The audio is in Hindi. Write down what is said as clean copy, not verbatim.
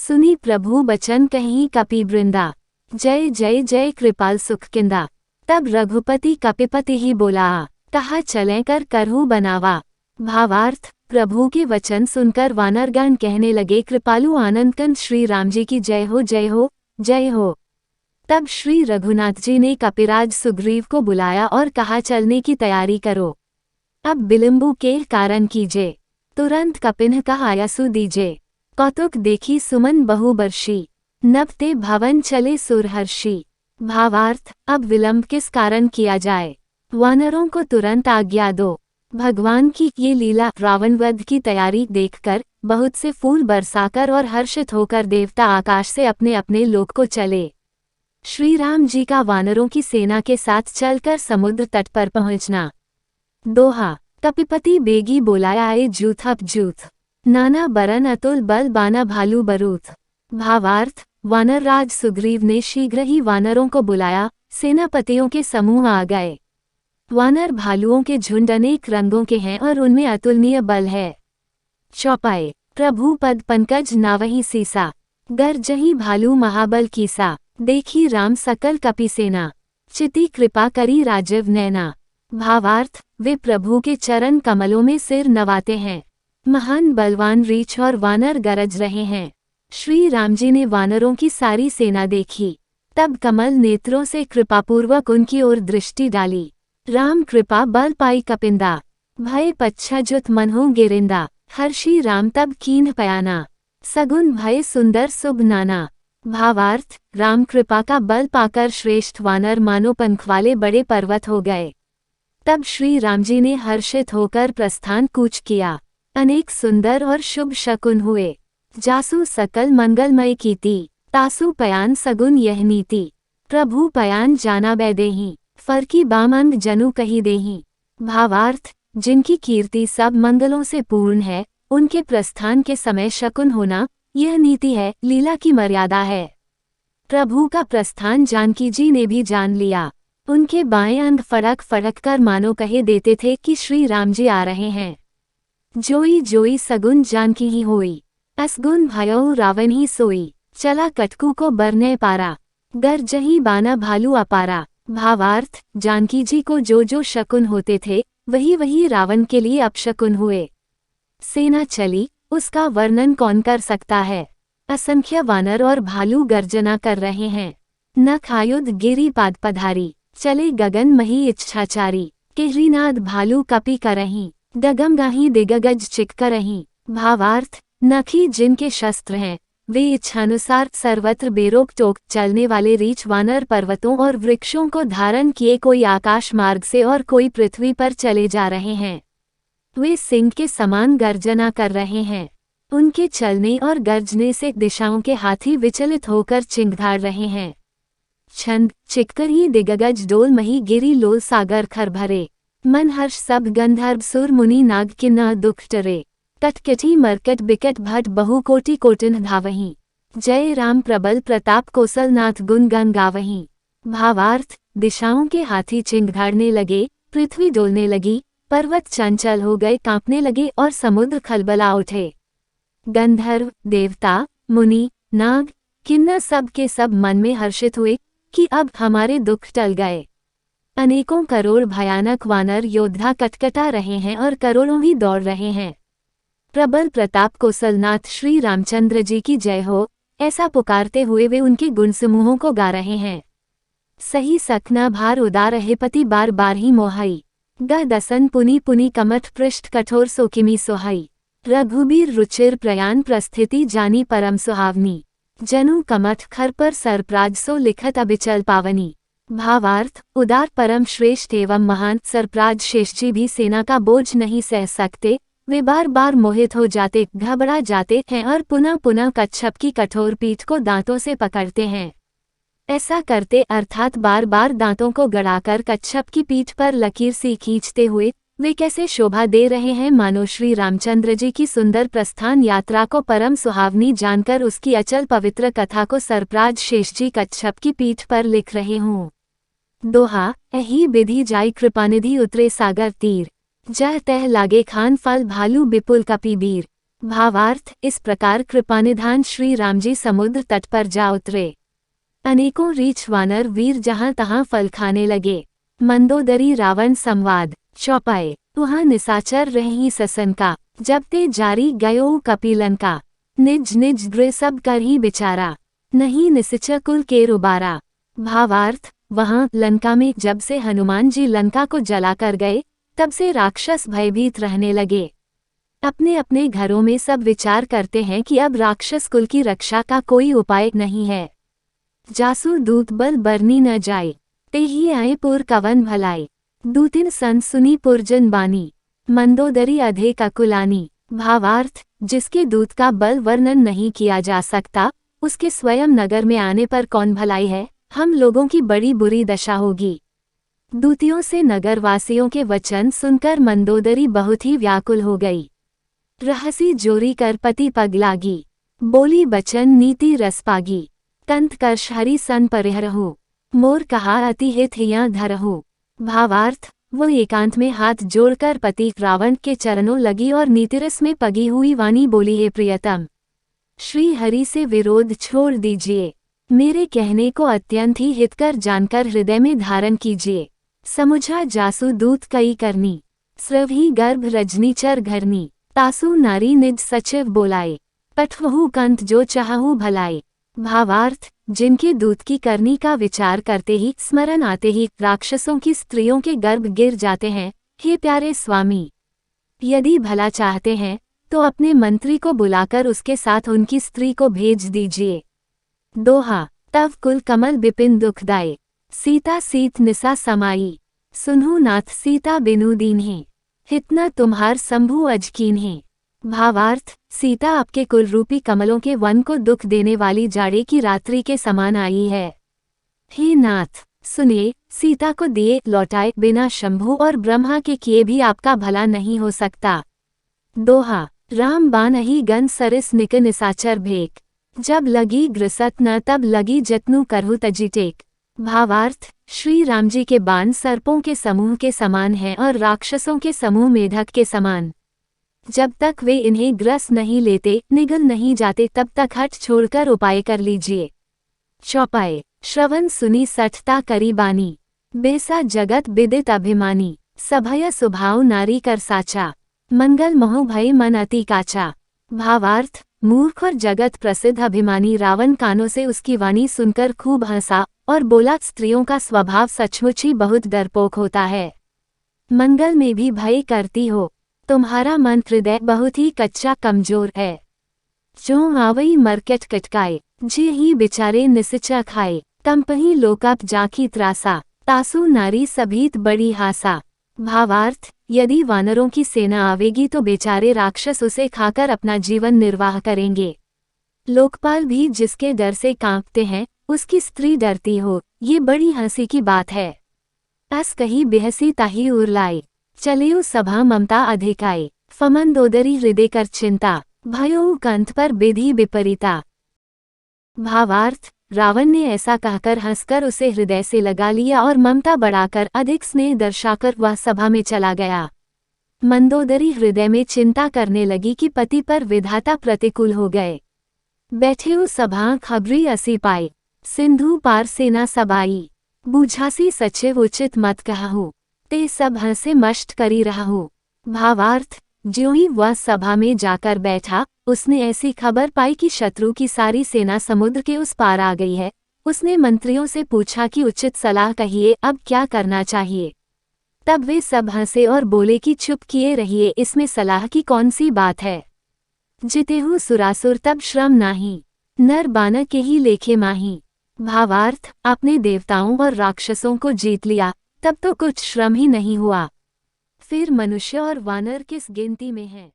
सुनी प्रभु बचन कहीं कपि वृंदा, जय जय जय कृपाल सुख किंदा। तब रघुपति कपिपति ही बोला, कहा चलें कर करहूँ बनावा। भावार्थ, प्रभु के वचन सुनकर वानरगण कहने लगे, कृपालु आनंदकंद श्री राम जी की जय हो जय हो जय हो। तब श्री रघुनाथ जी ने कपिराज सुग्रीव को बुलाया और कहा, चलने की तैयारी करो, अब विलंबु के कारण कीजे, तुरंत कपिन्ह का आयासु दीजे। कौतुक देखी सुमन बहुबर्षी, नभ ते भवन चले सुरहर्षि। भावार्थ, अब विलंब किस कारण किया जाए, वानरों को तुरंत आज्ञा दो। भगवान की ये लीला रावण वध की तैयारी देखकर बहुत से फूल बरसाकर और हर्षित होकर देवता आकाश से अपने अपने लोक को चले। श्री राम जी का वानरों की सेना के साथ चलकर समुद्र तट पर पहुंचना। दोहा, कपिपति बेगी बोलाया आए जूथ अप जूथ, नाना बरन अतुल बल बाना भालू बरूथ। भावार्थ, वानरराज सुग्रीव ने शीघ्र ही वानरों को बुलाया, सेनापतियों के समूह आ गए। वानर भालुओं के झुंड अनेक रंगों के हैं और उनमें अतुलनीय बल है। चौपाए, प्रभु पद पंकज नावही सीसा, गर्जही भालू महाबल कीसा। देखी राम सकल कपि सेना, चिति कृपा करी राजीव नैना। भावार्थ, वे प्रभु के चरण कमलों में सिर नवाते हैं। महान बलवान रीछ और वानर गरज रहे हैं। श्री राम जी ने वानरों की सारी सेना देखी, तब कमल नेत्रों से कृपापूर्वक उनकी ओर दृष्टि डाली। राम कृपा बल पाई कपिंदा, भय पच्छा जुत मनहु गिरिंदा। हर्षी राम तब कीन्ह पयाना, सगुन भय सुंदर शुभ नाना। भावार्थ, राम कृपा का बल पाकर श्रेष्ठ वानर मानो पंख वाले बड़े पर्वत हो गए। तब श्री राम जी ने हर्षित होकर प्रस्थान कूच किया। अनेक सुंदर और शुभ शकुन हुए, जासु सकल मंगलमय कीति, तासु पयान सगुन यह नीति। प्रभु पयान जाना बैदेही, फरकी बामंग जनु कही देही। भावार्थ, जिनकी कीर्ति सब मंगलों से पूर्ण है, उनके प्रस्थान के समय शकुन होना, यह नीति है, लीला की मर्यादा है। प्रभु का प्रस्थान जानकी जी ने भी जान लिया। उनके बाएं अंग फड़क फड़क कर मानो कहे देते थे कि श्री राम जी आ रहे हैं। जोई जोई सगुन जानकी ही होई, असगुन भयउ रावण ही सोई। चला कटकू को बरने पारा, गर्जही बाना भालू अपारा। भावार्थ, जानकी जी को जो जो शकुन होते थे, वही वही रावण के लिए अपशकुन हुए। सेना चली, उसका वर्णन कौन कर सकता है। असंख्य वानर और भालू गर्जना कर रहे हैं। नख आयुध गिरी पाद पधारी, चले गगन मही इच्छाचारी। केहरीनाद भालू कपि करहीं, डगमगाही दिगगज चिक करहीं। भावार्थ, नखी जिनके शस्त्र हैं, वे इच्छानुसार सर्वत्र बेरोक टोक चलने वाले रीछ वानर पर्वतों और वृक्षों को धारण किए कोई आकाश मार्ग से और कोई पृथ्वी पर चले जा रहे हैं। वे सिंह के समान गर्जना कर रहे हैं। उनके चलने और गर्जने से दिशाओं के हाथी विचलित होकर चिंगाड़ रहे हैं। छंद, चिक्करी दिगगज डोल मही गिरी लोल सागर खर भरे। मन हर्ष सब गंधर्व सुर मुनि नाग किन्ना दुख टरे। कटकटी मरकट बिकट भट बहु कोटि कोटिन धावहीं। जय राम प्रबल प्रताप कौशलनाथ गुण गन गावहीं। भावार्थ, दिशाओं के हाथी चिंगाड़ने लगे, पृथ्वी डोलने लगी, पर्वत चंचल हो गए, कांपने लगे और समुद्र खलबला उठे। गंधर्व, देवता, मुनि, नाग, किन्नर सब के सब मन में हर्षित हुए कि अब हमारे दुख टल गए। अनेकों करोड़ भयानक वानर योद्धा कटकटा रहे हैं और करोड़ों ही दौड़ रहे हैं। प्रबल प्रताप कौशलनाथ श्री रामचंद्र जी की जय हो, ऐसा पुकारते हुए वे उनके गुण समूहों को गा रहे हैं। सही सखना भार उदार हेपति बार बार ही मोहाई। ग दसन पुनि पुनि कमठ पृष्ठ कठोर सोकिमी सोहाई। रघुबीर रुचिर प्रयाण प्रस्थिति जानी परम सुहावनी। जनु कमठ खर पर सरप्राज सो लिखत अबिचल पावनी। भावार्थ, उदार परम श्रेष्ठ एवं महान सरप्राज शेष जी भी सेना का बोझ नहीं सह सकते। वे बार बार मोहित हो जाते, घबरा जाते हैं और पुनः पुनः कच्छप की कठोर पीठ को दांतों से पकड़ते हैं। ऐसा करते अर्थात बार बार दांतों को गड़ाकर कच्छप की पीठ पर लकीर सी खींचते हुए वे कैसे शोभा दे रहे हैं, मानो श्री रामचंद्र जी की सुंदर प्रस्थान यात्रा को परम सुहावनी जानकर उसकी अचल पवित्र कथा को सरप्राज शेष जी कच्छप की पीठ पर लिख रहे हों। दोहा, एही विधि जाई कृपानिधि उतरे सागर तीर। जह तह लागे खान फल भालू बिपुल कपि बीर। भावार्थ, इस प्रकार कृपानिधान श्री रामजी समुद्र तट पर जा उतरे। अनेकों रीछ वानर वीर जहां तहां फल खाने लगे। मंदोदरी रावण संवाद चौपाए। तुहां निसाचर रही ससन का, जब ते जारी गयो कपिलन का। निज निज गृह सब कर ही बिचारा, नहीं निसिच कुल के रुबारा। भावार्थ, वहां लंका में जब से हनुमान जी लंका को जलाकर गए, तब से राक्षस भयभीत रहने लगे। अपने अपने घरों में सब विचार करते हैं कि अब राक्षस कुल की रक्षा का कोई उपाय नहीं है। जासु दूत बल बरनी न जाए, ते ही आए पुर कवन भलाई। दूतिन सन सुनी पुरजन बानी, मंदोदरी अधे ककुलानी। भावार्थ, जिसके दूत का बल वर्णन नहीं किया जा सकता, उसके स्वयं नगर में आने पर कौन भलाई है। हम लोगों की बड़ी बुरी दशा होगी। दूतियों से नगरवासियों के वचन सुनकर मंदोदरी बहुत ही व्याकुल हो गई। रहसी जोरी कर पति पग लागी, बोली बचन नीति रस पागी। कंत कर्ष हरि सन परिहरहु, मोर कहा अति हित हिया धरहु। भावार्थ, वो एकांत में हाथ जोड़कर पति रावण के चरणों लगी और नीतिरस में पगी हुई वाणी बोली, हे प्रियतम, श्री हरि से विरोध छोड़ दीजिए। मेरे कहने को अत्यंत ही हितकर जानकर हृदय में धारण कीजिए। समुझा जासु दूत कई करनी, स्रवही गर्भ रजनीचर घरनी। तासु नारी निज सचिव बोलाए, पठवहु कंत जो चाहु भलाए। भावार्थ, जिनके दूत की करनी का विचार करते ही स्मरण आते ही राक्षसों की स्त्रियों के गर्भ गिर जाते हैं। हे प्यारे स्वामी, यदि भला चाहते हैं तो अपने मंत्री को बुलाकर उसके साथ उनकी स्त्री को भेज दीजिए। दोहा, तव कुल कमल बिपिन दुखदाये, सीता सीत निसा समाई। सुनहु नाथ सीता बिनु दीन्हे, हितना तुम्हार शंभु अजकीन है। भावार्थ, सीता आपके कुल रूपी कमलों के वन को दुख देने वाली जाड़े की रात्रि के समान आई है। हे नाथ, सुनिए, सीता को दिए लौटाए बिना शंभु और ब्रह्मा के किए भी आपका भला नहीं हो सकता। दोहा, राम बानहि गन सरिस निक निसाचर भेक, जब लगी ग्रसत न तब लगी जतनु करहु तजी टेक। भावार्थ, श्री राम जी के बाण सर्पों के समूह के समान हैं और राक्षसों के समूह मेढक के समान। जब तक वे इन्हें ग्रस नहीं लेते, निगल नहीं जाते, तब तक हट छोड़कर उपाय कर लीजिए। चौपाए। श्रवण सुनी सठता करी बानी, बेसा जगत विदित अभिमानी। सभय सुभाव नारी कर साचा, मंगल मोह भय मन अति काचा। भावार्थ, मूर्ख और जगत प्रसिद्ध अभिमानी रावण कानों से उसकी वाणी सुनकर खूब हंसा और बोला, स्त्रियों का स्वभाव सचमुच ही बहुत डरपोक होता है। मंगल में भी भय करती हो, तुम्हारा मन हृदय बहुत ही कच्चा कमजोर है। जो आवई मरकट कटकाए, जे ही बिचारे निसिचा खाए। कंपही लोकप जाखी त्रासा, तासु नारी सभीत बड़ी हासा। भावार्थ, यदि वानरों की सेना आवेगी तो बेचारे राक्षस उसे खाकर अपना जीवन निर्वाह करेंगे। लोकपाल भी जिसके डर से कांपते हैं, उसकी स्त्री डरती हो, ये बड़ी हंसी की बात है। अस कही बेहसी ताही उरलाए, चलेउ सभा ममता अधिकाए। फमंदोदरी हृदय कर चिंता, भयो कंठ पर विधि विपरीता। भावार्थ, रावण ने ऐसा कहकर हंसकर उसे हृदय से लगा लिया और ममता बढ़ाकर अधिक स्नेह दर्शाकर वह सभा में चला गया। मंदोदरी हृदय में चिंता करने लगी कि पति पर विधाता प्रतिकूल हो गए। बैठेउ सभा खबरी असी पाए, सिंधु पार सेना सबाई। बूझासी सचिव उचित मत कहूँ, ते सब हंसे मष्ट करी रहूँ। भावार्थ, ज्यों ही वह सभा में जाकर बैठा, उसने ऐसी खबर पाई कि शत्रु की सारी सेना समुद्र के उस पार आ गई है। उसने मंत्रियों से पूछा कि उचित सलाह कहिए, अब क्या करना चाहिए। तब वे सब हंसे और बोले कि चुप किए रहिए, इसमें सलाह की कौन सी बात है। जितेहु सुरासुर तब श्रम नाही, नर बानर के ही लेखे माही। भावार्थ, अपने देवताओं और राक्षसों को जीत लिया, तब तो कुछ श्रम ही नहीं हुआ। फिर मनुष्य और वानर किस गिनती में हैं।